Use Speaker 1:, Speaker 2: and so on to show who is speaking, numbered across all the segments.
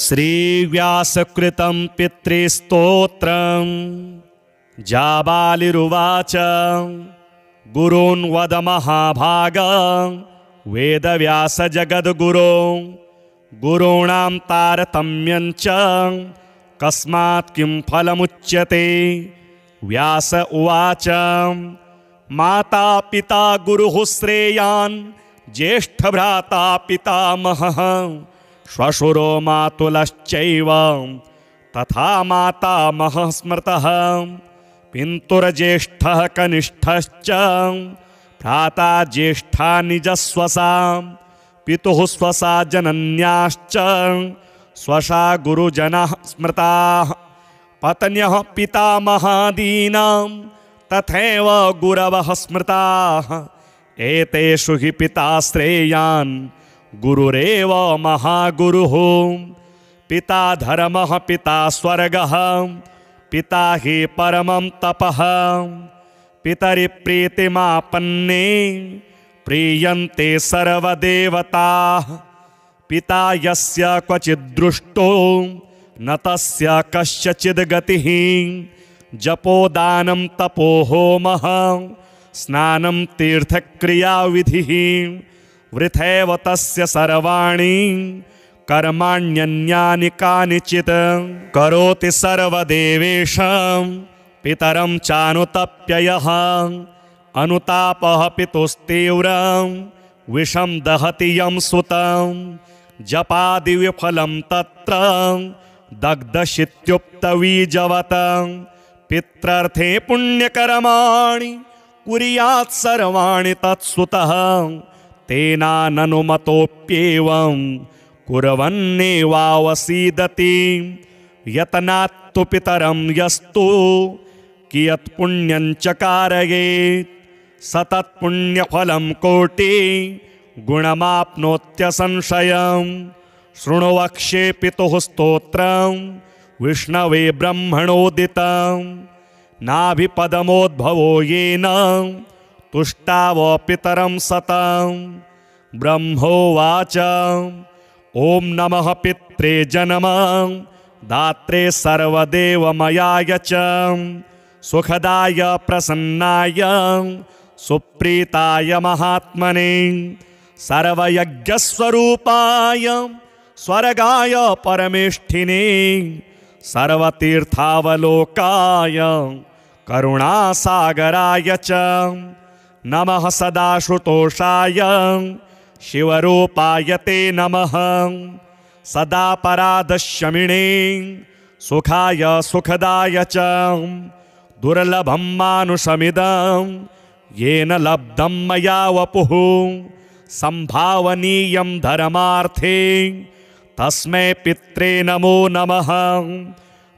Speaker 1: श्रीव्यासकृतं पितृस्तोत्रं जाबालिरुवाच गुरून् वद महाभाग वेदव्यासजगद्गुरो गुरूणां तारतम्यं च कस्मात् किं फलमुच्यते। व्यास उवाच माता पिता गुरुः श्रेयान् ज्येष्ठभ्राता पितामहः श्वशुरो मातुलश्चैव तथा मातामहः स्मृतः पिन्तुर्ज्येष्ठः कनिष्ठश्च भ्राता ज्येष्ठा निजस्वसा पितुः स्वसा जनन्याश्च स्वसा गुरुजनः स्मृताः पत्न्यः पितामहादीनां तथैव गुरवः स्मृताः एतेषु हि पिता श्रेयान् गुरुरेव महागुरुः। पिता धर्मः पिता स्वर्गः पिता हि परमं तपः पितरिप्रीतिमापन्ने प्रीयन्ते सर्वदेवताः पिता यस्य क्वचिद्दृष्टो न तस्य कस्यचिद् गतिः जपोदानं तपो होमः स्नानं तीर्थक्रियाविधिः वृथैव तस्य सर्वाणि कर्माण्यन्यानि कानिचित् करोति सर्वदेवेषां पितरं चानुतप्ययः अनुतापः पितुस्तीव्रं विषं दहति यं सुतं जपादिविफलं तत्र दग्धशित्युक्तवीजवत् पित्रर्थे पुण्यकर्माणि कुर्यात् सर्वाणि तत्सुतः तेनाननुमतोऽप्येवं कुर्वन्नेवावसीदति यतनात्तु पितरं यस्तु कियत् पुण्यं चकारयेत् सतत्पुण्यफलं कोटि गुणमाप्नोत्यसंशयम् शृणु वक्ष्ये पितुः स्तोत्रं विष्णवे ब्रह्मणोदितं नाभिपदमोद्भवो येन तुष्टाव पितरं सतं ब्रह्मोवाच ॐ नमः पित्रे जन्मं दात्रे सर्वदेवमयाय च सुखदाय प्रसन्नाय सुप्रीताय महात्मने सर्वयज्ञस्वरूपाय स्वर्गाय परमेष्ठिने सर्वतीर्थावलोकाय करुणासागराय च नमः सदाशुतोषाय शिवरूपाय ते नमः सदा परादशमिने सुखाय सुखदाय च दुर्लभं मानुषमिदं येन लब्धं मया वपुः संभावनीयं धर्मार्थे तस्मै पित्रे नमो नमः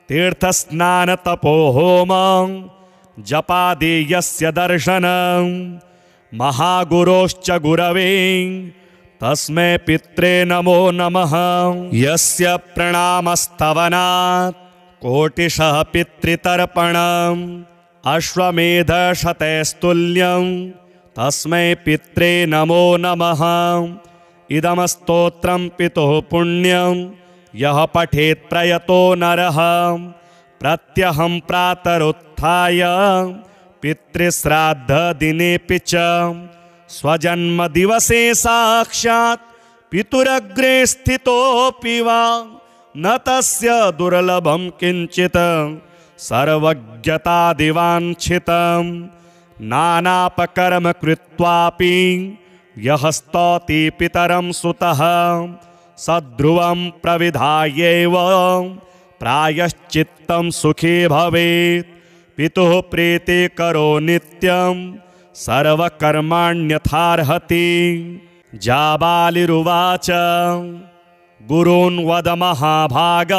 Speaker 1: तीर्थस्नानतपोहोमं जपादेयस्य दर्शनं महागुरोश्च गुरवे तस्मै पित्रे नमो नमः यस्य प्रणामस्तवनात् कोटिशः पितृतर्पणम् अश्वमेधशतैस्तुल्यं तस्मै पित्रे नमो नमः इदं स्तोत्रं पितुः पुण्यं यः पठेत् प्रयतो नरः प्रत्यहं प्रातरुत्थाय पितृश्राद्धदिनेऽपि च स्वजन्मदिवसे साक्षात् पितुरग्रे स्थितोऽपि वा न तस्य दुर्लभं किञ्चित् सर्वज्ञतादिवाञ्छितं नानापकर्म कृत्वापि यः स्तौति पितरं सुतः सद्ध्रुवं प्रविधायैव प्रायश्चित्तं सुखी भवेत् पितुः प्रीतिकरो नित्यं सर्वकर्माण्यथार्हति। जाबालिरुवाच गुरून् वद महाभाग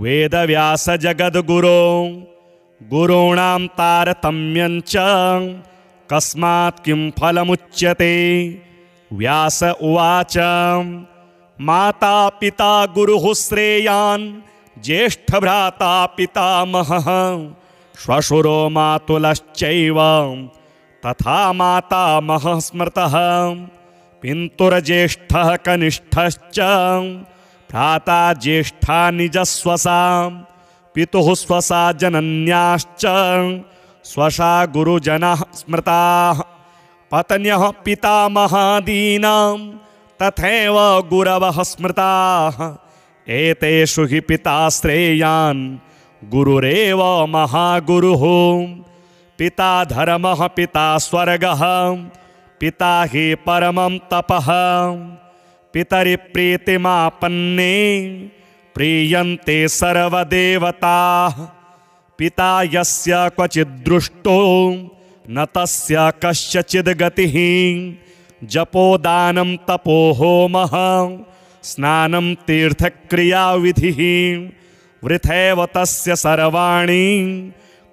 Speaker 1: वेदव्यासजगद्गुरो गुरूणां तारतम्यं च कस्मात् किं फलमुच्यते। व्यास उवाच माता पिता गुरुः श्रेयान् ज्येष्ठभ्राता पितामहः श्वशुरो मातुलश्चैव तथा मातामहः स्मृतः पिन्तुर्ज्येष्ठः कनिष्ठश्च भ्राता ज्येष्ठा निजस्वसा पितुः स्वसा जनन्याश्च स्वसा गुरुजनः स्मृताः पत्न्यः पितामहादीनां तथैव गुरवः स्मृताः एतेषु हि पिता श्रेयान् गुरुरेव महागुरुः पिता धर्मः पिता स्वर्गः पिता हि परमं तपः पितरि प्रीतिमापन्ने प्रीयन्ते सर्वदेवताः पिता यस्य क्वचिद्दृष्टो न तस्य कस्यचिद् गतिः जपोदानं तपो होमः स्नानं तीर्थक्रियाविधिः वृथैव तस्य सर्वाणि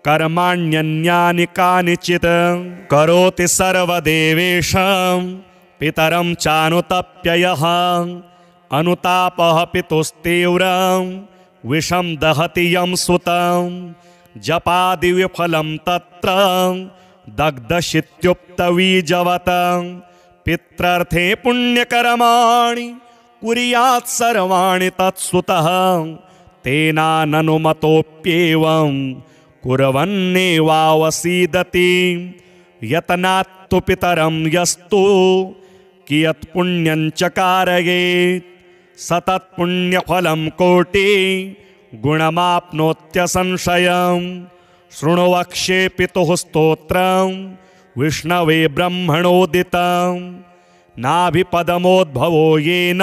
Speaker 1: कर्माण्यन्यानि कानिचित् करोति सर्वदेवेषां पितरं चानुतप्ययः अनुतापः पितुस्तीव्रं विषं दहति यं सुतं जपादिविफलं तत्र दग्धशित्युक्तवीजवत् पित्रर्थे पुण्यकर्माणि कुर्यात् सर्वाणि तत्सुतः तेनाननुमतोऽप्येवं कुर्वन्नेवावसीदति यतनात्तु पितरं यस्तु कियत् पुण्यं चकारयेत् सतत्पुण्यफलं कोटि गुणमाप्नोत्यसंशयम् शृणु वक्ष्ये पितुः स्तोत्रं विष्णवे ब्रह्मणोदितं नाभिपदमोद्भवो येन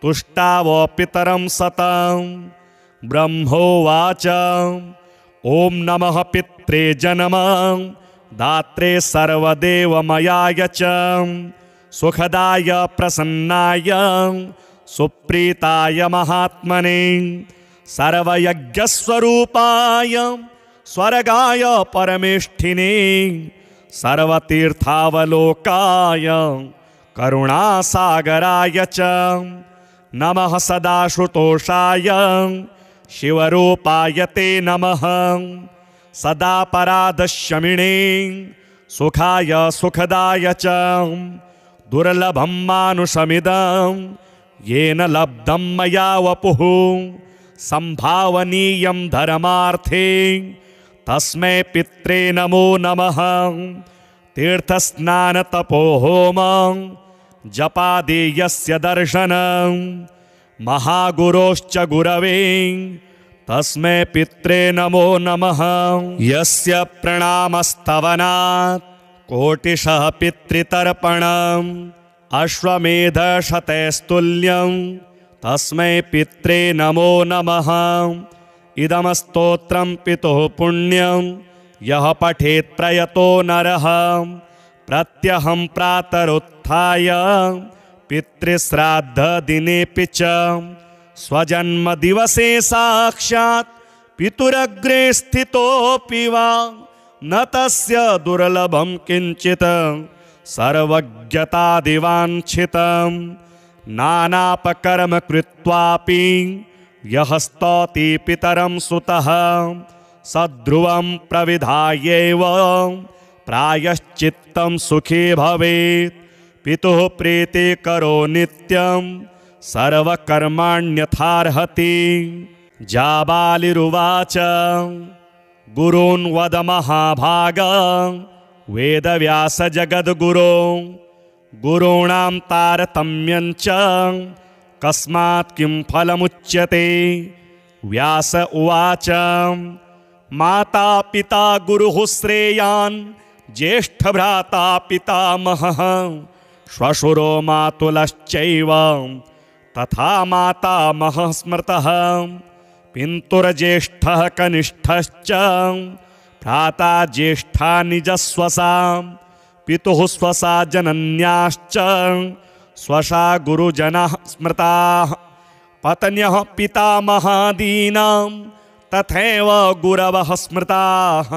Speaker 1: तुष्टाव पितरं सतं ब्रह्मोवाच ॐ नमः पित्रे जन्मं दात्रे सर्वदेवमयाय च सुखदाय प्रसन्नाय सुप्रीताय महात्मने सर्वयज्ञस्वरूपाय स्वर्गाय परमेष्ठिने सर्वतीर्थावलोकाय करुणासागराय च नमः सदाशुतोषाय शिवरूपाय ते नमः सदा परादशमिणे सुखाय सुखदाय च दुर्लभं मानुषमिदं येन लब्धं मया वपुः संभावनीयं धर्मार्थे तस्मै पित्रे नमो नमः तीर्थस्नानतपो होमं जपादि यस्य दर्शनं महागुरोश्च गुरवे तस्मै पित्रे नमो नमः यस्य प्रणामस्तवनात् कोटिशः पितृतर्पणम् अश्वमेधशतैस्तुल्यं तस्मै पित्रे नमो नमः इदं स्तोत्रं पितुः पुण्यं यः पठेत् प्रयतो नरः प्रत्यहं प्रातरुत्थाय पितृश्राद्धदिनेऽपि च स्वजन्मदिवसे साक्षात् पितुरग्रे स्थितोऽपि वा न तस्य दुर्लभं किञ्चित् सर्वज्ञतादिवाञ्छितं नानापकर्म कृत्वापि यः स्तौति पितरं सुतः सद्ध्रुवं प्रविधायैव प्रायश्चित्तं सुखी भवेत् पितुः प्रीतिकरो नित्यं सर्वकर्माण्यथार्हति जाबालिरुवाच गुरून् वद महाभाग वेदव्यास जगद्गुरो गुरूणां तारतम्यं च कस्मात् किं फलमुच्यते व्यास उवाच माता पिता गुरुः श्रेयान् ज्येष्ठभ्राता पितामहः श्वशुरो मातुलश्चैव तथा मातामहः स्मृतः पिन्तुर्ज्येष्ठः कनिष्ठश्च भ्राता ज्येष्ठा निजस्वसा पितुः स्वसा जनन्याश्च स्वसा गुरुजनः स्मृताः पत्न्यः पितामहादीनां तथैव गुरवः स्मृताः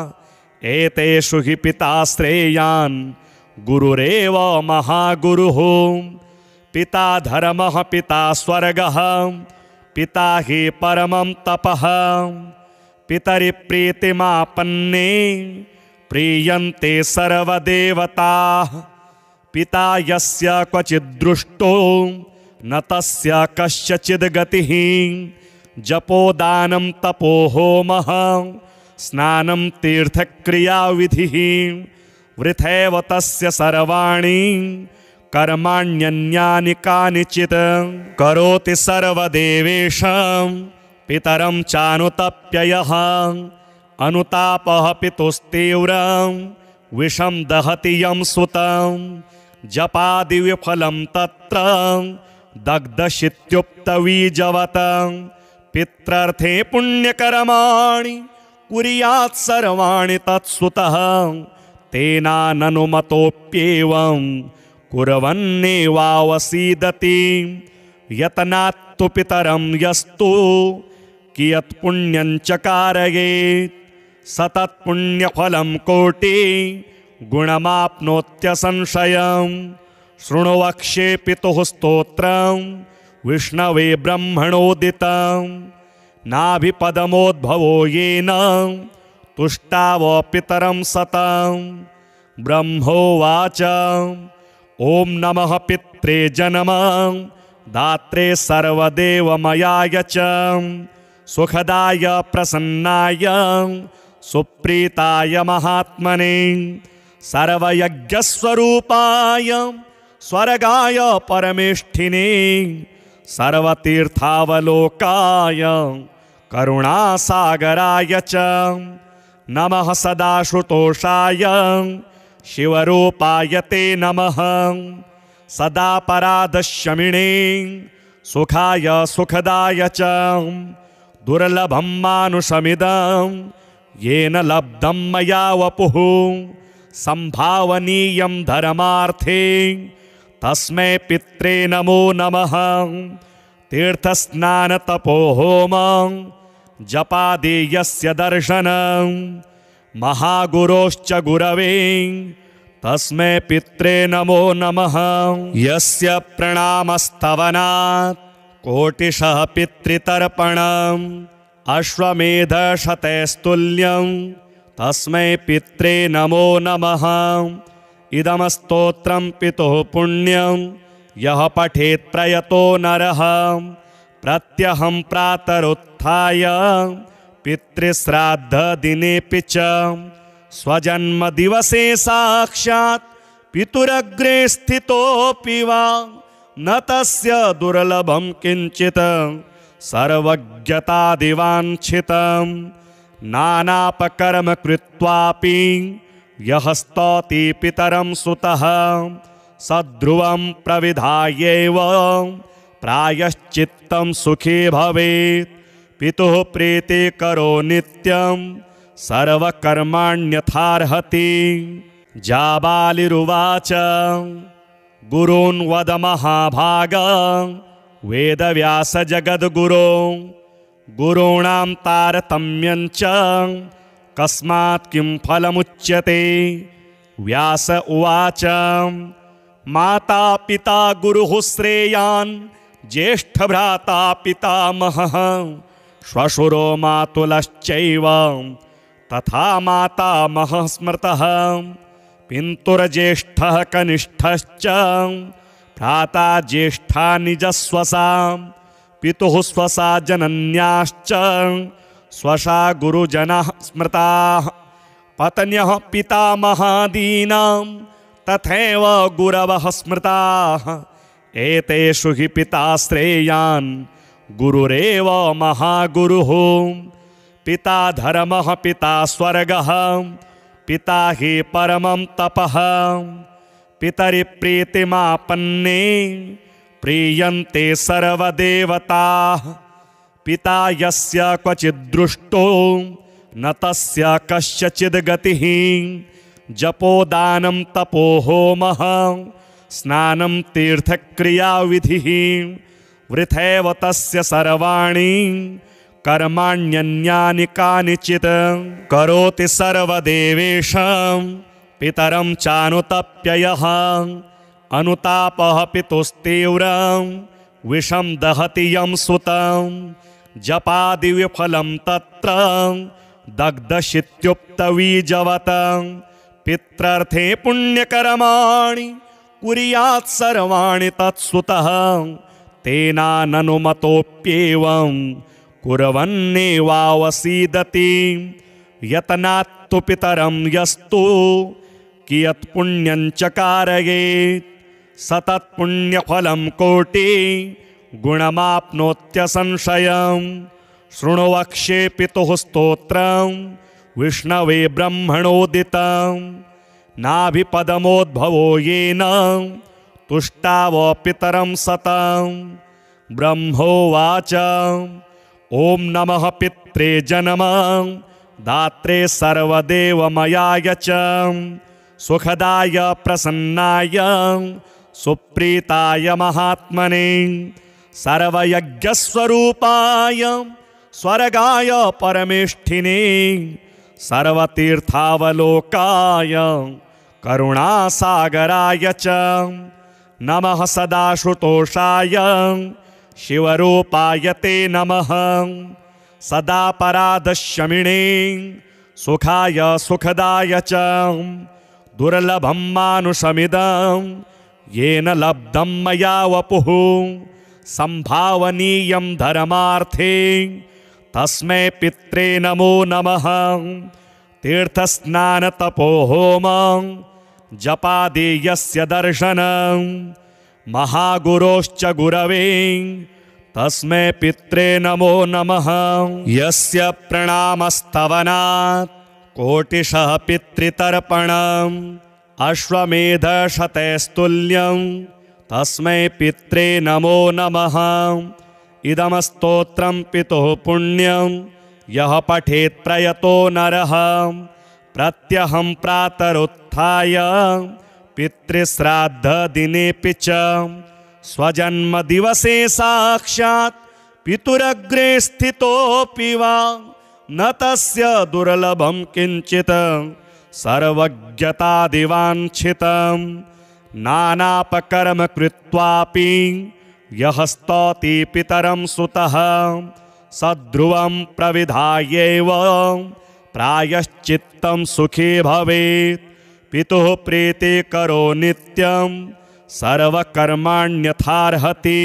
Speaker 1: एतेषु हि पिता श्रेयान् गुरुरेव महागुरुः पिता धर्मः पिता स्वर्गः पिता हि परमं तपः पितरि प्रीतिमापन्ने प्रीयन्ते सर्वदेवताः पिता यस्य क्वचिद्दृष्टो न तस्य कस्यचिद् गतिः जपोदानं तपो होमः स्नानं तीर्थक्रियाविधिः वृथैव तस्य सर्वाणि कर्माण्यन्यानि कानिचित् करोति सर्वदेवेषां पितरं चानुतप्ययः अनुतापः पितुस्तीव्रं विषं दहति यं सुतं जपादिविफलं तत्र दग्धशित्युक्तवीजवत् पित्रर्थे पुण्यकर्माणि कुर्यात् सर्वाणि तत्सुतः तेनाननुमतोऽप्येवं कुर्वन्नेवावसीदति यतनात्तु पितरं यस्तु कियत् पुण्यं चकारयेत् स तत्पुण्यफलं कोटि गुणमाप्नोत्यसंशयं शृणु वक्ष्ये पितुः स्तोत्रं विष्णवे ब्रह्मणोदितं नाभिपदमोद्भवो येन तुष्टाव पितरं सतं ब्रह्मोवाच ॐ नमः पित्रे जन्मं दात्रे सर्वदेवमयाय च सुखदाय प्रसन्नाय सुप्रीताय महात्मने सर्वयज्ञस्वरूपाय स्वर्गाय परमेष्ठिने सर्वतीर्थावलोकाय करुणासागराय च नमः सदाशुतोषाय शिवरूपाय ते नमः सदा परादशमिणे सुखाय सुखदाय च दुर्लभं मानुषमिदं येन लब्धं मया वपुः संभावनीयं धर्मार्थे तस्मै पित्रे नमो नमः तीर्थस्नानतपो होमं जपादि यस्य दर्शनं महागुरोश्च गुरवे तस्मै पित्रे नमो नमः यस्य प्रणामस्तवनात् कोटिशः पितृतर्पणम् अश्वमेधशतैस्तुल्यं तस्मै पित्रे नमो नमः इदं स्तोत्रं पितुः पुण्यं यः पठेत् प्रयतो नरः प्रत्यहं प्रातरुत्थाय पितृश्राद्धदिनेऽपि च स्वजन्मदिवसे साक्षात् पितुरग्रे स्थितोऽपि वा न तस्य दुर्लभं किञ्चित् सर्वज्ञतादिवाञ्छितं नानापकर्म कृत्वापि यः स्तौति पितरं सुतः सद्ध्रुवं प्रविधायैव प्रायश्चित्तं सुखी भवेत् पितुः प्रीतिकरो नित्यं सर्वकर्माण्यथार्हति जाबालिरुवाच गुरून् वद महाभागा वेदव्यास जगद्गुरो गुरूणां तारतम्यं च कस्मात् किं फलमुच्यते व्यास उवाच माता पिता गुरुः श्रेयान् ज्येष्ठभ्राता पितामहः श्वशुरो मातुलश्चैव तथा मातामहः स्मृतः पिन्तुर्ज्येष्ठः कनिष्ठश्च भ्राता ज्येष्ठा निजस्वसां पितुः स्वसा जनन्याश्च स्वसा गुरुजनाः स्मृताः पत्न्यः पितामहादीनां तथैव गुरवः स्मृताः एतेषु हि पिता श्रेयान् गुरुरेव महागुरुः पिता धर्मः पिता स्वर्गः पिता हि परमं तपः पितरि प्रीतिमापन्ने प्रीयन्ते सर्वदेवताः पिता यस्य क्वचिद्दृष्टो न तस्य कस्यचिद् गतिः जपोदानं तपो होमः स्नानं तीर्थक्रियाविधिः वृथैव तस्य सर्वाणि कर्माण्यन्यानि कानिचित् करोति सर्वदेवेषां पितरं चानुतप्ययः अनुतापः पितुस्तीव्रं विषं दहति यं सुतं जपादिविफलं तत्र दग्धशित्युक्तवीजवत् पित्रर्थे पुण्यकर्माणि कुर्यात् सर्वाणि तत्सुतः तेनाननुमतोऽप्येवं कुर्वन्नेवावसीदति यतनात्तु पितरं यस्तु कियत् पुण्यं च कारयेत् सतत्पुण्यफलं कोटि गुणमाप्नोत्यसंशयम् शृणु वक्ष्ये पितुः स्तोत्रं विष्णवे ब्रह्मणोदितं नाभिपदमोद्भवो येन तुष्टाव पितरं सतं ब्रह्मोवाच ॐ नमः पित्रे जन्मं दात्रे सर्वदेवमयाय च सुखदाय प्रसन्नाय सुप्रीताय महात्मने सर्वयज्ञस्वरूपाय स्वर्गाय परमेष्ठिने सर्वतीर्थावलोकाय करुणासागराय च नमः सदाशुतोषाय शिवरूपाय ते नमः सदा परादशमिणे सुखाय सुखदाय च दुर्लभं मानुषमिदं येन लब्धं मया वपुः संभावनीयं धर्मार्थे तस्मै पित्रे नमो नमः तीर्थस्नानतपोहोम जपादेयस्य दर्शनं महागुरोश्च गुरवे तस्मै पित्रे नमो नमः यस्य प्रणामस्तवनात् कोटिशः पितृतर्पणम् अश्वमेधशतैस्तुल्यं तस्मै पित्रे नमो नमः इदं स्तोत्रं पितुः पुण्यं यः पठेत् प्रयतो नरः प्रत्यहं प्रातरुत्थाय पितृश्राद्धदिनेऽपि च स्वजन्मदिवसे साक्षात् पितुरग्रे स्थितोऽपि वा न तस्य दुर्लभं किञ्चित् सर्वज्ञतादिवाञ्छितं नानापकर्म कृत्वापि यः स्तौति पितरं सुतः सद्ध्रुवं प्रविधायैव प्रायश्चित्तं सुखी भवेत् पितुः प्रीति करो नित्यं सर्वकर्माण्यथार्हति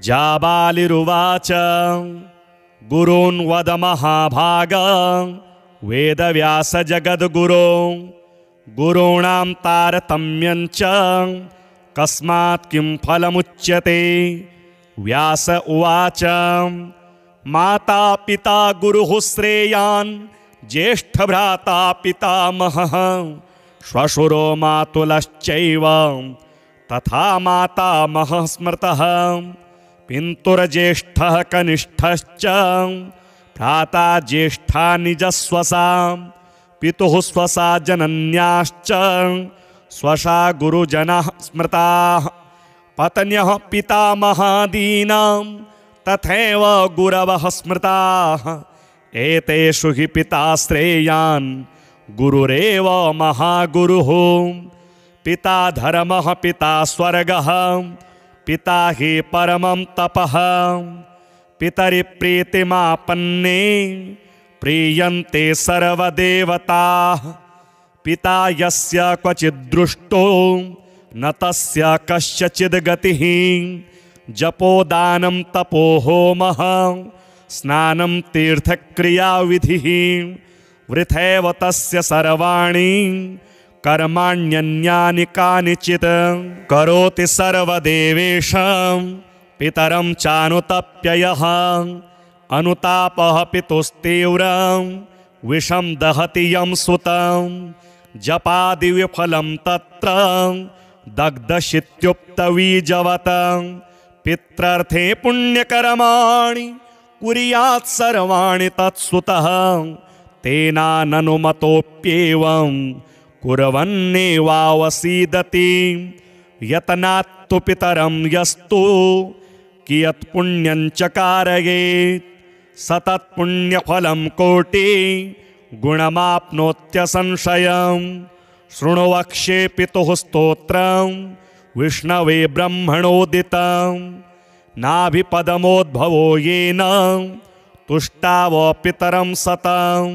Speaker 1: जाबालिरुवाच गुरून् वद महाभागा वेदव्यास जगद्गुरो गुरूणां तारतम्यं च कस्मात् किं फलमुच्यते व्यास उवाच माता पिता गुरुः श्रेयान् ज्येष्ठभ्राता पितामहः श्वशुरो मातुलश्चैव तथा मातामहः स्मृतः पिन्तुर्ज्येष्ठः कनिष्ठश्च भ्राता ज्येष्ठा निजस्वसा पितुः स्वसा जनन्याश्च स्वसा गुरुजनः स्मृताः पत्न्यः पितामहादीनां तथैव गुरवः स्मृताः एतेषु हि पिता श्रेयान् गुरुरेव महागुरुः पिता धर्मः पिता स्वर्गः पिता हि परमं तपः पितरि प्रीतिमापन्ने प्रीयन्ते सर्वदेवताः पिता यस्य क्वचिद्दृष्टो न तस्य कस्यचिद् गतिः जपोदानं तपोहोमः स्नानं तीर्थक्रियाविधिः वृथैव तस्य सर्वाणि कर्माण्यन्यानि कानिचित् करोति सर्वदेवेषां पितरं चानुतप्ययः अनुतापः पितुस्तीव्रं विषं दहति यं सुतं जपादिविफलं तत्र दग्धशित्युक्तवीजवत् पित्रार्थे पुण्यकर्माणि कुर्यात् सर्वाणि तत्सुतः तेनाननुमतोऽप्येवं कुर्वन्नेवावसीदति यतनात्तु पितरं यस्तु कियत् पुण्यं च कारयेत् सतत्पुण्यफलं कोटि गुणमाप्नोत्यसंशयम् शृणु वक्ष्ये पितुः स्तोत्रं विष्णवे ब्रह्मणोदितं नाभिपदमोद्भवो येन तुष्टाव पितरं सतं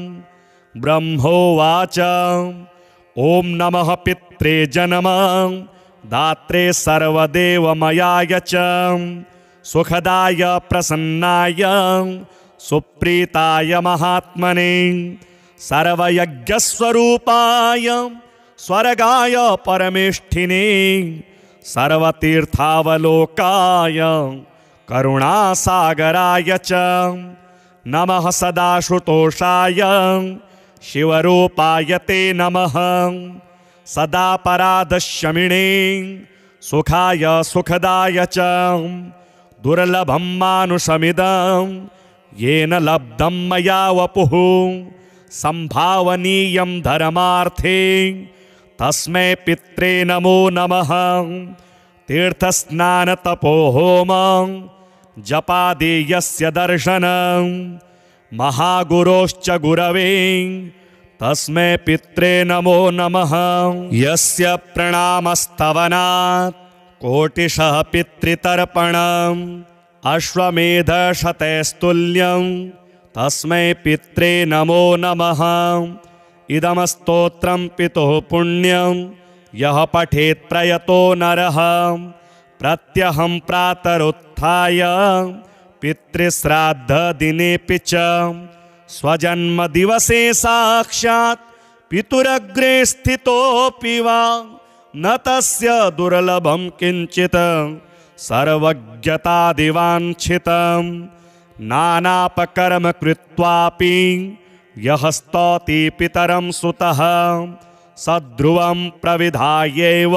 Speaker 1: ब्रह्मोवाच ॐ नमः पित्रे जन्मं दात्रे सर्वदेवमयाय च सुखदाय प्रसन्नाय सुप्रीताय महात्मने सर्वयज्ञस्वरूपाय स्वर्गाय परमेष्ठिने सर्वतीर्थावलोकाय करुणासागराय च नमः सदाशुतोषाय शिवरूपाय ते नमः सदापराधशमिने सुखाय सुखदाय च दुर्लभं मानुषमिदं येन लब्धं मया वपुः संभावनीयं धर्मार्थे तस्मै पित्रे नमो नमः तीर्थस्नानतपोहोम जपादेयस्य दर्शनं महागुरोश्च गुरवे तस्मै पित्रे नमो नमः यस्य प्रणामस्तवनात् कोटिशः पितृतर्पणम् अश्वमेधशतैस्तुल्यं तस्मै पित्रे नमो नमः इदं स्तोत्रं पितुः पुण्यं यः पठेत् प्रयतो नरः प्रत्यहं प्रातरुत्थाय पितृश्राद्धदिनेऽपि च स्वजन्मदिवसे साक्षात् पितुरग्रे स्थितोऽपि वा न तस्य दुर्लभं किञ्चित् सर्वज्ञतादिवाञ्छितं नानापकर्म कृत्वापि यः स्तौति पितरं सुतः सद्ध्रुवं प्रविधायैव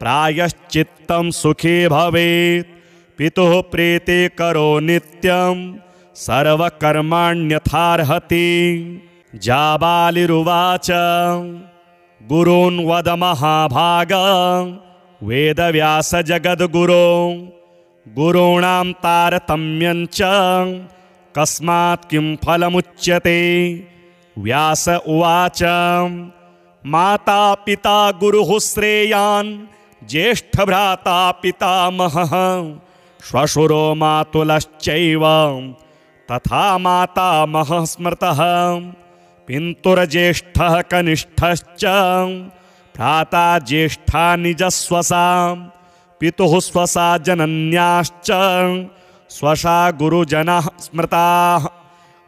Speaker 1: प्रायश्चित्तं सुखी भवेत् पितुः प्रीति करो नित्यं सर्वकर्माण्यथार्हति जाबालिरुवाच गुरून् वद महाभाग वेदव्यास जगद्गुरो गुरूणां तारतम्यं च कस्मात् किं फलमुच्यते व्यास उवाच माता पिता गुरुः श्रेयान् ज्येष्ठभ्राता पितामहः श्वशुरो मातुलश्चैव तथा मातामहः स्मृतः पिन्तुर्ज्येष्ठः कनिष्ठश्च भ्राता ज्येष्ठा निजस्वसा पितुः स्वसा जनन्याश्च स्वसा गुरुजनः स्मृताः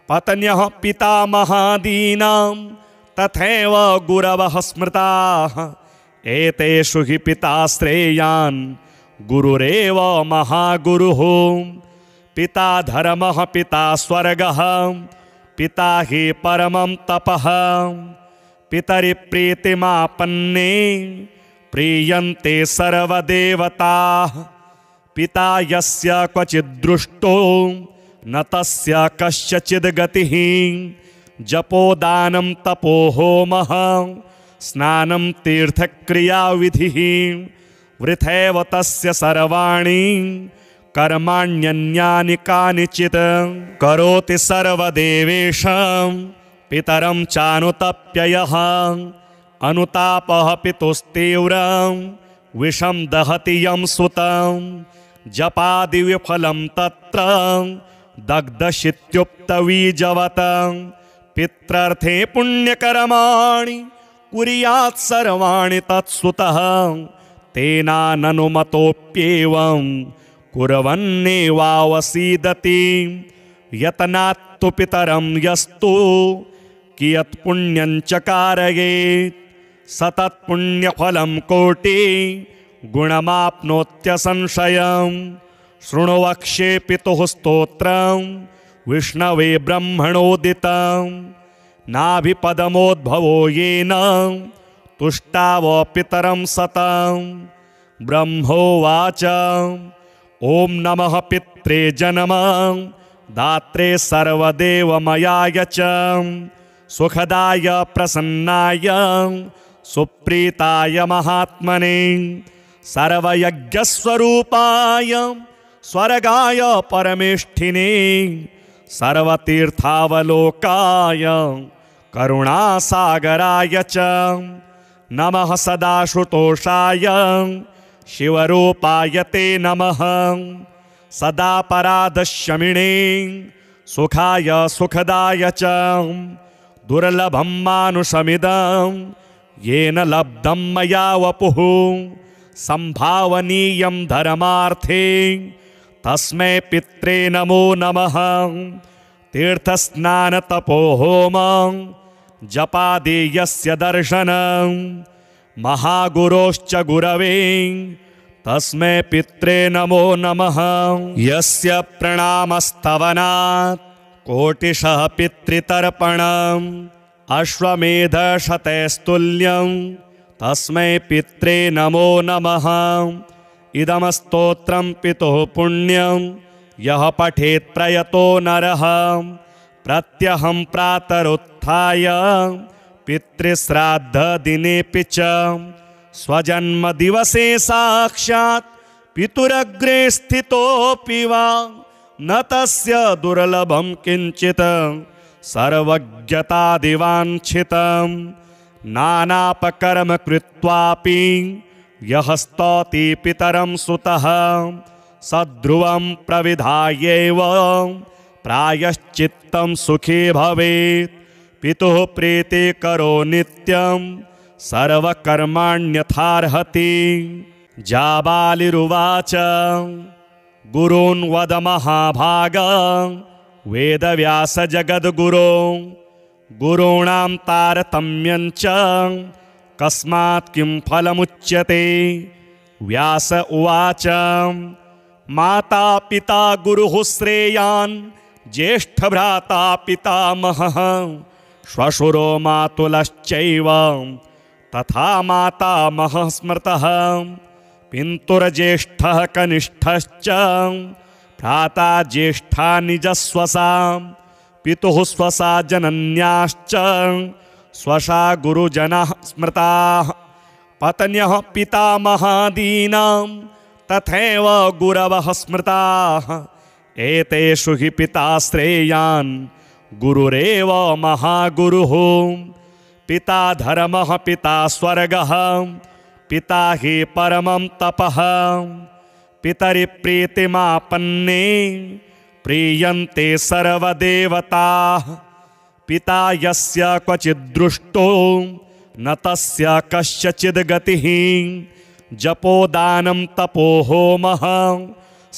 Speaker 1: पत्न्यः पितामहादीनां तथैव गुरवः स्मृताः एतेषु हि पिता श्रेयान् गुरुरेव महागुरुः पिता धर्मः पिता स्वर्गः पिता हि परमं तपः पितरि प्रीतिमापन्ने प्रीयन्ते सर्वदेवताः पिता यस्य क्वचिद्दृष्टो न तस्य कस्यचिद् गतिः जपोदानं तपोहोमः स्नानं तीर्थक्रियाविधिः वृथैव तस्य सर्वाणि कर्माण्यन्यानि कानिचित् करोति सर्वदेवेषां पितरं चानुतप्ययः अनुतापः पितुस्तीव्रं विषं दहति यं सुतं जपादिविफलं तत्र दग्धशित्युक्तवीजवत् पित्रर्थे पुण्यकर्माणि कुर्यात् सर्वाणि तत्सुतः तेनाननुमतोऽप्येवं कुर्वन्नेवावसीदति यतनात्तु पितरं यस्तु कियत् पुण्यं च कारयेत् सतत्पुण्यफलं कोटि गुणमाप्नोत्यसंशयम् शृणु वक्ष्ये पितुः स्तोत्रं विष्णवे ब्रह्मणोदितं नाभिपदमोद्भवो येन तुष्टाव पितरं सतं ब्रह्मोवाच ॐ नमः पित्रे जन्मं दात्रे सर्वदेवमयाय च सुखदाय प्रसन्नाय सुप्रीताय महात्मने सर्वयज्ञस्वरूपाय स्वर्गाय परमेष्ठिने सर्वतीर्थावलोकाय करुणासागराय च नमः सदाशुतोषाय शिवरूपाय ते नमः सदापराधशमिने सुखाय सुखदाय च दुर्लभं मानुषमिदं येन लब्धं मया वपुः संभावनीयं धर्मार्थे तस्मै पित्रे नमो नमः। तीर्थस्नानतपोहोमं जपादेयस्य दर्शनं महागुरोश्च गुरवे तस्मै पित्रे नमो नमः। यस्य प्रणामस्तवनात् कोटिशः पितृतर्पणम् अश्वमेधशतैस्तुल्यं तस्मै पित्रे नमो नमः। इदं स्तोत्रं पितुः पुण्यं यः पठेत् प्रयतो नरः प्रत्यहं प्रातरुत्थाय पितृश्राद्धदिनेऽपि च स्वजन्मदिवसे साक्षात् पितुरग्रे स्थितोऽपि वा न तस्य दुर्लभं किञ्चित् सर्वज्ञतादिवाञ्छितं नानापकर्म कृत्वापि यः स्तौति पितरं सुतः सद्ध्रुवं प्रविधायैव प्रायश्चित्तं सुखी भवेत्। पितुः प्रीति करो नित्यं सर्वकर्माण्यथार्हति। जाबालिरुवाच गुरून् वद महाभाग वेदव्यास जगद्गुरो गुरूणां तारतम्यं च कस्मात् किं फलमुच्यते। व्यास उवाच माता पिता गुरुः श्रेयान् ज्येष्ठभ्राता पितामहः श्वशुरो मातुलश्चैव तथा मातामहः स्मृतः। पिन्तुर्ज्येष्ठः कनिष्ठश्च भ्राता ज्येष्ठा निजस्वसा पितुः स्वसा जनन्याश्च स्वसा गुरुजनः स्मृताः। पत्न्यः पितामहादीनां तथैव गुरवः स्मृताः। एतेषु हि पिता श्रेयान् गुरुरेव महागुरुः। पिता धर्मः पिता स्वर्गः पिता हि परमं तपः। पितरि प्रीतिमापन्ने प्रीयन्ते सर्वदेवताः। पिता यस्य क्वचिद्दृष्टो न तस्य कस्यचिद् गतिः। जपोदानं तपोहोमः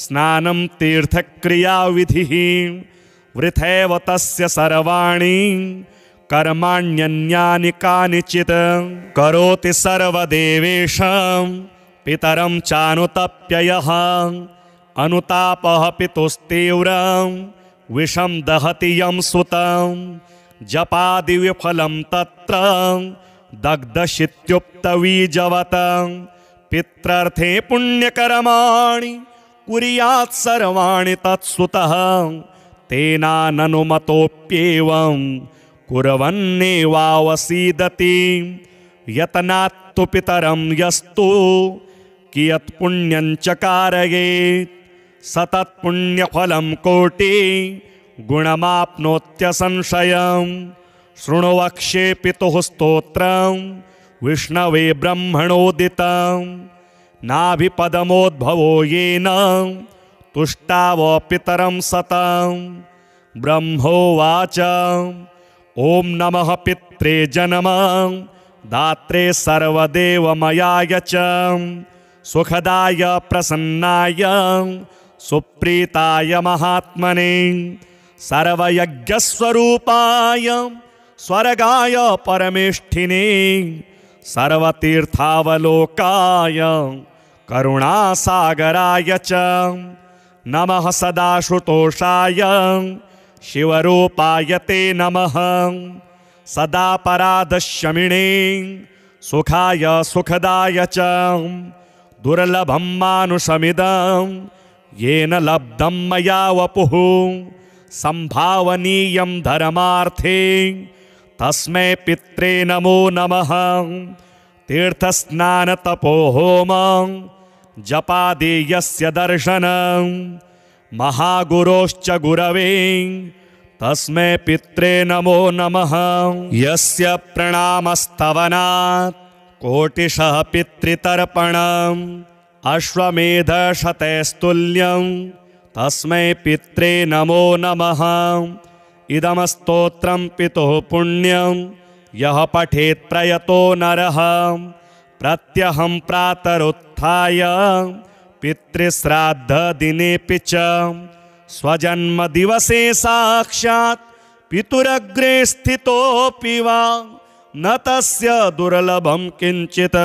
Speaker 1: स्नानं तीर्थक्रियाविधिः वृथैव तस्य सर्वाणि कर्माण्यन्यानि कानिचित्। करोति सर्वदेवेषां पितरं चानुतप्ययः अनुतापः पितुस्तीव्रं विषं दहति यं सुतं। जपादिविफलं तत्र दग्धशित्युक्तवीजवत्। पित्रर्थे पुण्यकर्माणि कुर्यात् सर्वाणि तत्सुतः। तेनाननुमतोऽप्येवं कुर्वन्नेवावसीदति। यतनात्तु पितरं यस्तु कियत् पुण्यं च कारयेत् सतत्पुण्यफलं कोटि गुणमाप्नोत्यसंशयम्। शृणु वक्ष्ये पितुः स्तोत्रं विष्णवे ब्रह्मणोदितं। नाभिपदमोद्भवो येन तुष्टाव पितरं सतं। ब्रह्मोवाच ॐ नमः पित्रे जन्मं दात्रे सर्वदेवमयाय च सुखदाय प्रसन्नाय सुप्रीताय महात्मने सर्वयज्ञस्वरूपाय स्वर्गाय परमेष्ठिने सर्वतीर्थावलोकाय करुणासागराय च नमः सदाशुतोषाय शिवरूपाय ते नमः। सदा परादशमिणे सुखाय सुखदाय च दुर्लभं मानुषमिदं येन लब्धं मया वपुः संभावनीयं धर्मार्थे तस्मै पित्रे नमो नमः। तीर्थस्नानतपोहोमं जपादेयस्य दर्शनं महागुरोश्च गुरवे तस्मै पित्रे नमो नमः। यस्य प्रणामस्तवनात् कोटिशः पितृतर्पणम् अश्वमेधशतैस्तुल्यं तस्मै पित्रे नमो नमः। इदं स्तोत्रं पितुः पुण्यं यः पठेत् प्रयतो नरः प्रत्यहं प्रातरुत्थाय पितृश्राद्धदिनेऽपि च स्वजन्मदिवसे साक्षात् पितुरग्रे स्थितोऽपि वा न तस्य दुर्लभं किञ्चित्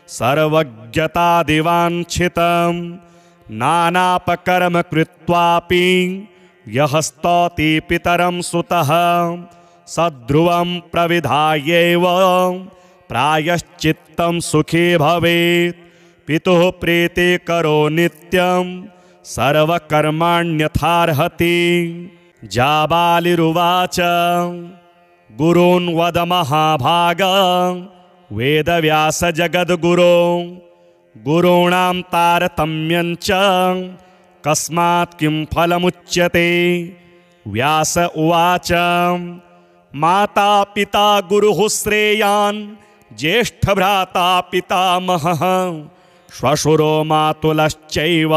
Speaker 1: सर्वज्ञतादिवाञ्छितं नानापकर्म कृत्वापि यः स्तौति पितरं सुतः सद्ध्रुवं प्रविधायैव प्रायश्चित्तं सुखी भवेत्। पितुः प्रीति करो नित्यं सर्वकर्माण्यथार्हति। जाबालिरुवाच गुरून् वद महाभाग वेदव्यास जगद्गुरो गुरूणां तारतम्यं च कस्मात् किं फलमुच्यते। व्यास उवाच माता पिता गुरुः श्रेयान् ज्येष्ठभ्राता पितामहः श्वशुरो मातुलश्चैव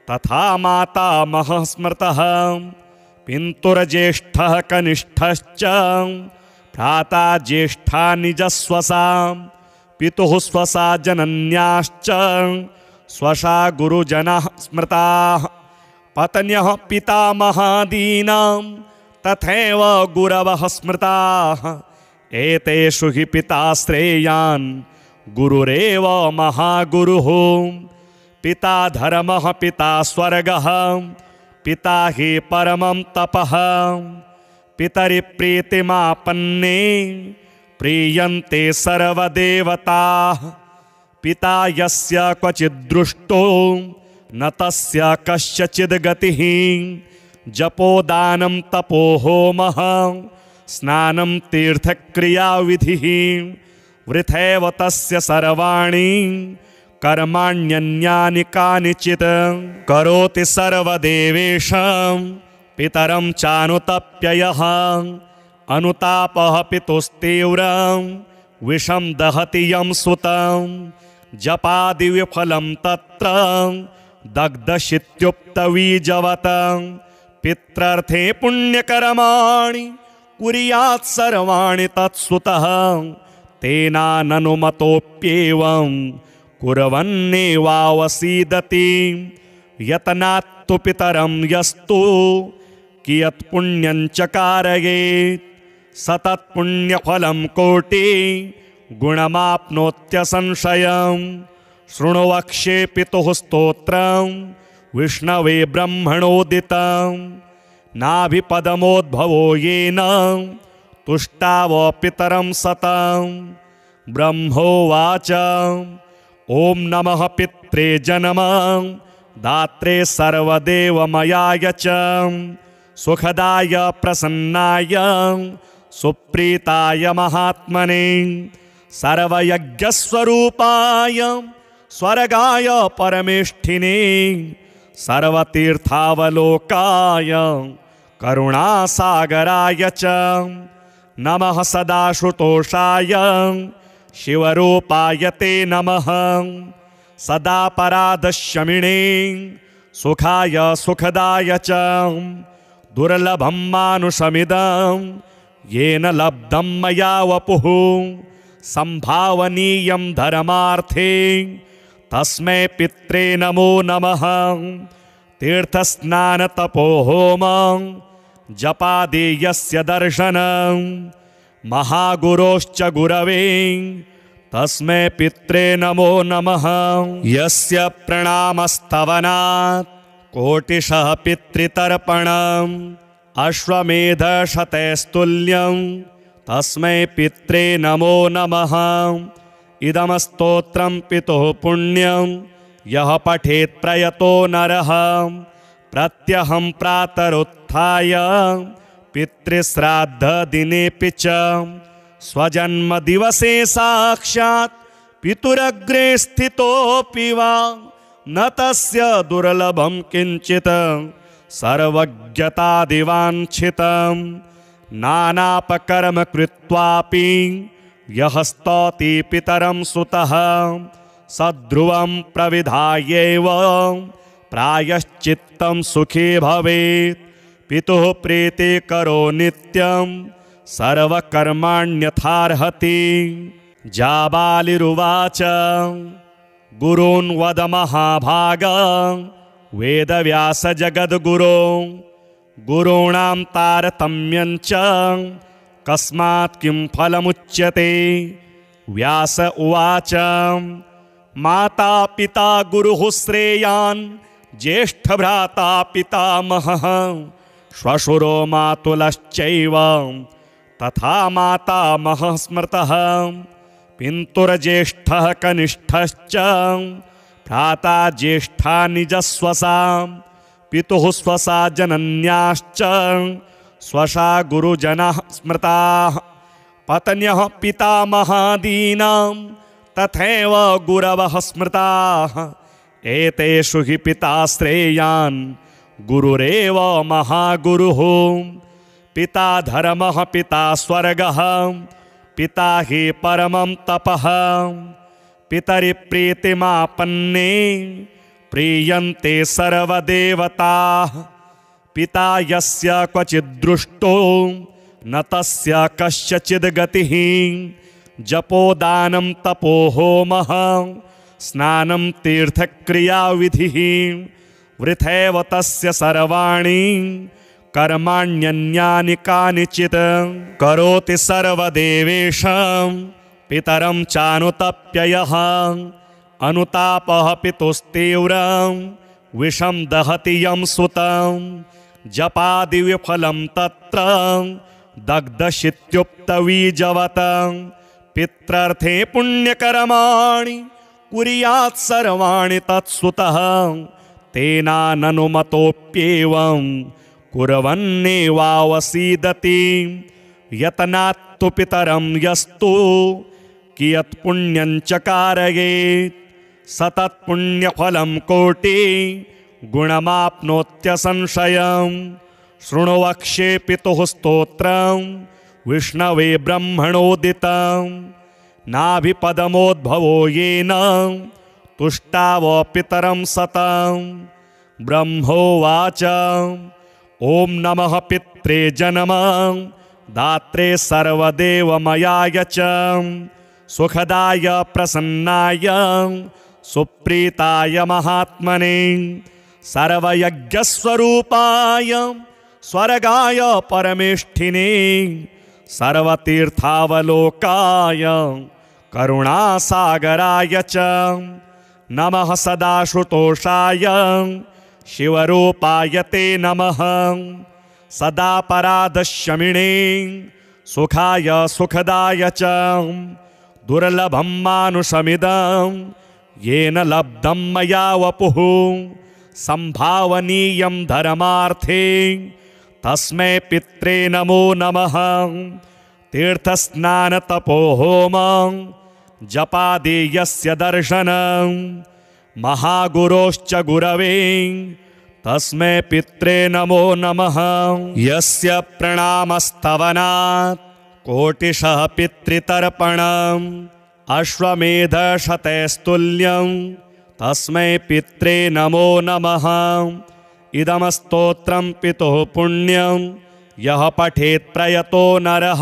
Speaker 1: तथा मातामहः स्मृतः। पितुर्ज्येष्ठः कनिष्ठश्च भ्राता ज्येष्ठा निजस्वसा पितुः स्वसा जनन्याश्च स्वसा गुरुजनः स्मृताः। पत्न्यः पितामहादीनां तथैव गुरवः स्मृताः। एतेषु हि पिता श्रेयान् गुरुरेव महागुरुः। पिता धर्मः पिता स्वर्गः पिता हि परमं तपः। पितरिप्रीतिमापन्ने प्रीयन्ते सर्वदेवताः। पिता यस्य क्वचिद्दृष्टो न तस्य कस्यचिद् गतिः। जपोदानं तपो होमः स्नानं तीर्थक्रियाविधिः। वृथैव तस्य सर्वाणि कर्माण्यन्यानि कानिचित्। करोति सर्वदेवेषां पितरं चानुतप्ययः। अनुतापः पितुस्तीव्रं विषं दहति यं सुतं। जपादिविफलं तत्र दग्धशित्युक्तवीजवत्। पित्रर्थे पुण्यकर्माणि कुर्यात् सर्वाणि तत्सुतः। तेनाननुमतोऽप्येवं कुर्वन्नेवावसीदति। यतनात्तु पितरं यस्तु कियत् पुण्यं च कारयेत् स तत्पुण्यफलं कोटि गुणमाप्नोत्यसंशयम्। शृणु वक्ष्ये पितुः स्तोत्रं विष्णवे ब्रह्मणोदितं। नाभिपदमोद्भवो येन तुष्टाव पितरं सतं। ब्रह्मोवाच ॐ नमः पित्रे जन्म दात्रे सर्वदेवमयाय च सुखदाय प्रसन्नाय सुप्रीताय महात्मने सर्वयज्ञस्वरूपाय स्वर्गाय परमेष्ठिने सर्वतीर्थावलोकाय करुणासागराय च नमः सदाशुतोषाय शिवरूपाय ते नमः। सदा पराधशमिने सुखाय सुखदाय च दुर्लभं मानुषमिदं येन लब्धं मया वपुः। संभावनीयं धर्मार्थे तस्मै पित्रे नमो नमः। तीर्थस्नानतपो होम जपादि यस्य दर्शनं महागुरोश्च गुरवे तस्मै पित्रे नमो नमः। यस्य प्रणामस्तवनात् कोटिशः पितृतर्पणम् अश्वमेधशतैस्तुल्यं तस्मै पित्रे नमो नमः। इदं स्तोत्रं पितुः पुण्यं यः पठेत् प्रयतो नरः। प्रत्यहं प्रातरुत्थाय पितृश्राद्धदिनेऽपि च स्वजन्मदिवसे साक्षात् पितुरग्रे स्थितोऽपि वा न तस्य दुर्लभं किञ्चित् सर्वज्ञतादिवाञ्छितं नानापकर्म कृत्वापि यः स्तौति पितरं सुतः सद्ध्रुवं प्रविधायैव प्रायश्चित्तं सुखी भवेत्। पितुः प्रीति करो नित्यं सर्वकर्माण्यथार्हति। जाबालिरुवाच गुरून् वद महाभाग वेदव्यास जगद्गुरो गुरूणां तारतम्यं च कस्मात् किं फलमुच्यते। व्यास उवाच माता पिता गुरुः श्रेयान् ज्येष्ठभ्राता पितामहः श्वशुरो मातुलश्चैव तथा मातामहः स्मृतः। पितुर्ज्येष्ठः कनिष्ठश्च भ्राता ज्येष्ठा निजस्वसा पितुः स्वसा जनन्याश्च स्वसा गुरुजनः स्मृताः। पत्न्यः पितामहादीनां तथैव गुरवः स्मृताः। एतेषु हि पिता श्रेयान् गुरुरेव महागुरुः। पिता धर्मः पिता स्वर्गः पिता हि परमं तपः। पितरि प्रीतिमापन्ने प्रीयन्ते सर्वदेवताः। पिता यस्य क्वचिद्दृष्टो न तस्य कस्यचिद् गतिः। जपोदानं तपो होमः स्नानं तीर्थक्रियाविधिः। वृथैव तस्य सर्वाणि कर्माण्यन्यानि कानिचित्। करोति सर्वदेवेषां पितरं चानुतप्ययः। अनुतापः पितुस्तीव्रं विषं दहति यं सुतं। जपादिविफलं तत्र दग्धशित्युक्तवीजवत्। पित्रर्थे पुण्यकर्माणि कुर्यात् सर्वाणि तत्सुतः। तेनाननुमतोऽप्येवं कुर्वन्नेवावसीदति। यतनात्तु पितरं यस्तु कियत् पुण्यं च कारयेत् सतत्पुण्यफलं कोटि गुणमाप्नोत्यसंशयम्। शृणु वक्ष्ये पितुः स्तोत्रं विष्णवे ब्रह्मणोदितं। नाभिपदमोद्भवो येन तुष्टाव पितरं सतं। ब्रह्मोवाच ॐ नमः पित्रे जन्मं दात्रे सर्वदेवमयाय च सुखदाय प्रसन्नाय सुप्रीताय महात्मने सर्वयज्ञस्वरूपाय स्वर्गाय परमेष्ठिने सर्वतीर्थावलोकाय करुणासागराय च नमः सदाशुतोषाय शिवरूपाय ते नमः। सदा परादशमिणे सुखाय सुखदाय च दुर्लभं मानुषमिदं येन लब्धं मया वपुः। संभावनीयं धर्मार्थे तस्मै पित्रे नमो नमः। तीर्थस्नानतपोहोमं जपादि यस्य दर्शनं महागुरोश्च गुरवे तस्मै पित्रे नमो नमः। यस्य प्रणामस्तवनात् कोटिशः पितृतर्पणम् अश्वमेधशतैस्तुल्यं तस्मै पित्रे नमो नमः। इदं स्तोत्रं पितुः पुण्यं यः पठेत् प्रयतो नरः।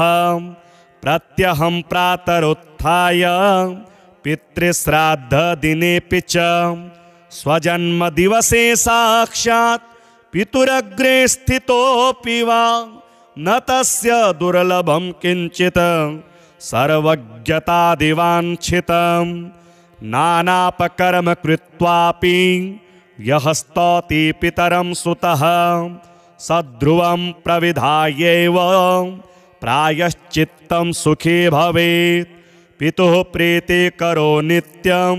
Speaker 1: प्रत्यहं प्रातरुत्थाय पितृश्राद्धदिनेऽपि च स्वजन्मदिवसे साक्षात् पितुरग्रे स्थितोऽपि वा न तस्य दुर्लभं किञ्चित् सर्वज्ञतादिवाञ्छितं। नानापकर्म कृत्वापि यः स्तौति पितरं सुतः सद्ध्रुवं प्रविधायैव प्रायश्चित्तं सुखी भवेत्। पितुः प्रीति करो नित्यं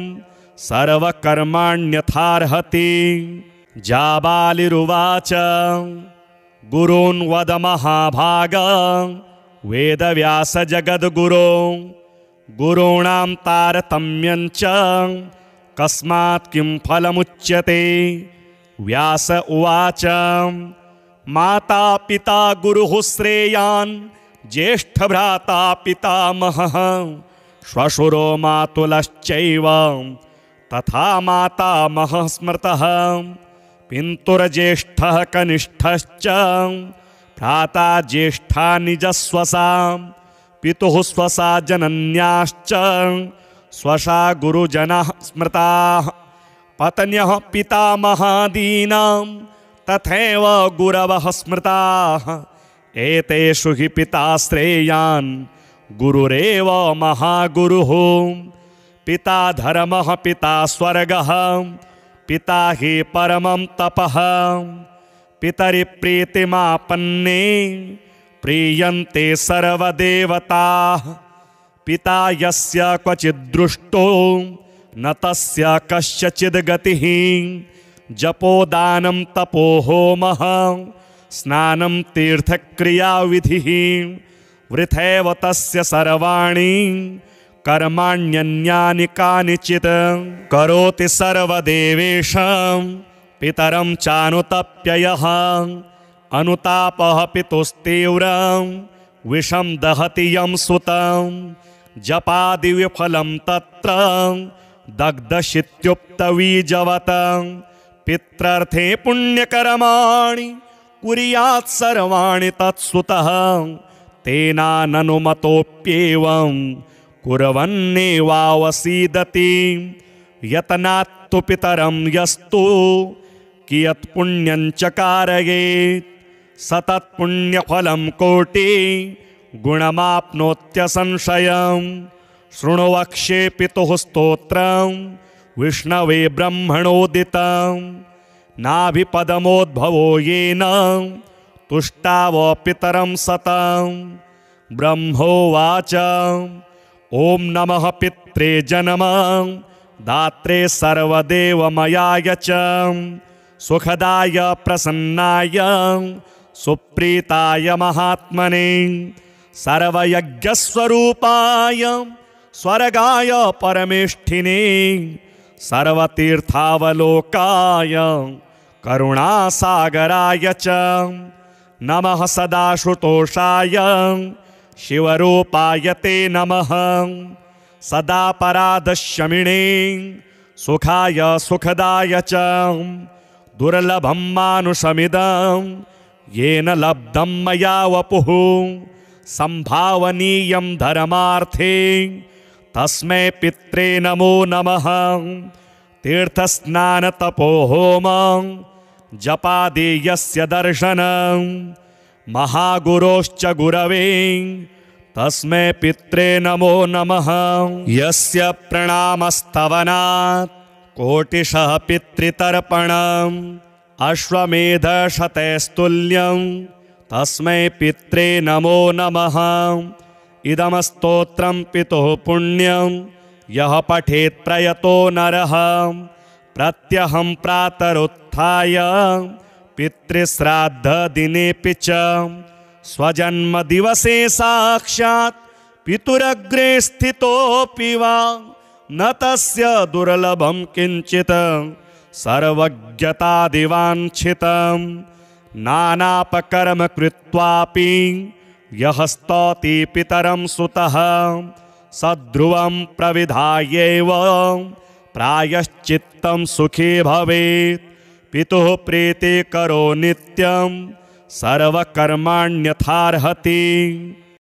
Speaker 1: सर्वकर्माण्यथार्हति। जाबालिरुवाच गुरून् वद महाभाग वेदव्यास जगद्गुरो गुरूणां तारतम्यं च कस्मात् किं फलमुच्यते। व्यास उवाच माता पिता गुरुः श्रेयान् ज्येष्ठभ्राता पितामहः श्वशुरो मातुलश्चैव तथा मातामहः स्मृतः। पितुर्ज्येष्ठः कनिष्ठश्च भ्राता ज्येष्ठा निजस्वसा पितुः स्वसा जनन्याश्च स्वशा गुरुजनः स्मृताः पत्न्यः पितामहादीनां तथैव गुरवः स्मृताः एतेषु हि पिता श्रेयान् गुरुरेव महागुरुः पिता धर्मः पिता स्वर्गः पिता हि परमं तपः पितरि प्रीतिमापन्ने प्रीयन्ते सर्वदेवताः पिता यस्य क्वचिद्दृष्टो न तस्य कस्यचिद् गतिः जपोदानं तपो होमः स्नानं तीर्थक्रियाविधिः वृथैव तस्य सर्वाणि कर्माण्यन्यानि कानिचित् करोति सर्वदेवेषां पितरं चानुतप्ययः अनुतापः पितुस्तीव्रं विषं दहति यं सुतं जपादिविफलं तत्र दग्धशित्युक्तवीजवत् पित्रर्थे पुण्यकर्माणि कुर्यात् सर्वाणि तत्सुतः तेनाननुमतोऽप्येवं कुर्वन्नेवावसीदति यतनात्तु पितरं यस्तु कियत् पुण्यं च कारयेत् सतत्पुण्यफलं कोटि गुणमाप्नोत्यसंशयम् शृणु वक्ष्ये पितुः स्तोत्रं विष्णवे ब्रह्मणोदितं नाभिपदमोद्भवो येन तुष्टाव पितरं सतं ब्रह्मोवाच ॐ नमः पित्रे जन्मं दात्रे सर्वदेवमयाय च सुखदाय प्रसन्नाय सुप्रीताय महात्मने सर्वयज्ञस्वरूपाय स्वर्गाय परमेष्ठिने सर्वतीर्थावलोकाय करुणासागराय च नमः सदाशुतोषाय शिवरूपाय ते नमः सदापराधशमिने सुखाय सुखदाय च दुर्लभं मानुषमिदं येन लब्धं मया वपुः संभावनीयं धर्मार्थे तस्मै पित्रे नमो नमः तीर्थस्नानतपोहोमं जपादि यस्य दर्शनं महागुरोश्च गुरवे तस्मै पित्रे नमो नमः यस्य प्रणामस्तवनात् कोटिशः पितृतर्पणम् अश्वमेधशतैस्तुल्यं तस्मै पित्रे नमो नमः इदं स्तोत्रं पितुः पुण्यं यः पठेत् प्रयतो नरः प्रत्यहं प्रातरुत्थाय पितृश्राद्धदिनेऽपि च स्वजन्मदिवसे साक्षात् पितुरग्रे स्थितोऽपि वा न तस्य दुर्लभं किञ्चित् सर्वज्ञतादिवाञ्छितं नानापकर्म कृत्वापि यः स्तौति पितरं सुतः सद्ध्रुवं प्रविधायैव प्रायश्चित्तं सुखी भवेत् पितुः प्रीतिकरो नित्यं सर्वकर्माण्यथार्हति